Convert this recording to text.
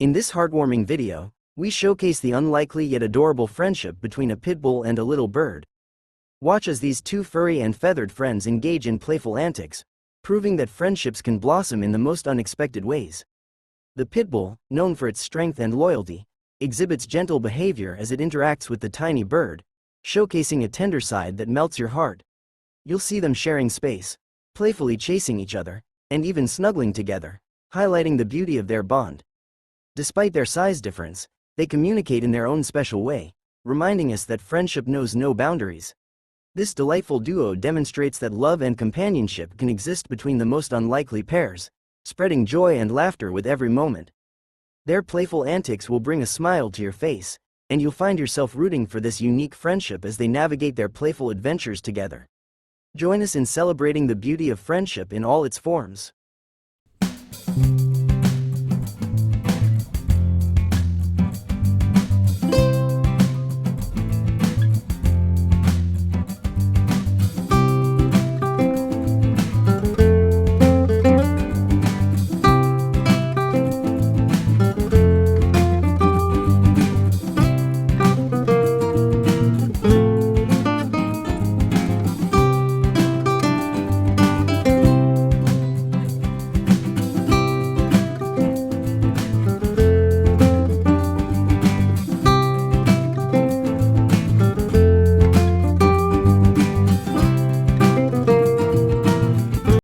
In this heartwarming video, we showcase the unlikely yet adorable friendship between a pitbull and a little bird. Watch as these two furry and feathered friends engage in playful antics, proving that friendships can blossom in the most unexpected ways. The pitbull, known for its strength and loyalty, exhibits gentle behavior as it interacts with the tiny bird, showcasing a tender side that melts your heart. You'll see them sharing space, playfully chasing each other, and even snuggling together, highlighting the beauty of their bond. Despite their size difference, they communicate in their own special way, reminding us that friendship knows no boundaries. This delightful duo demonstrates that love and companionship can exist between the most unlikely pairs, spreading joy and laughter with every moment. Their playful antics will bring a smile to your face, and you'll find yourself rooting for this unique friendship as they navigate their playful adventures together. Join us in celebrating the beauty of friendship in all its forms.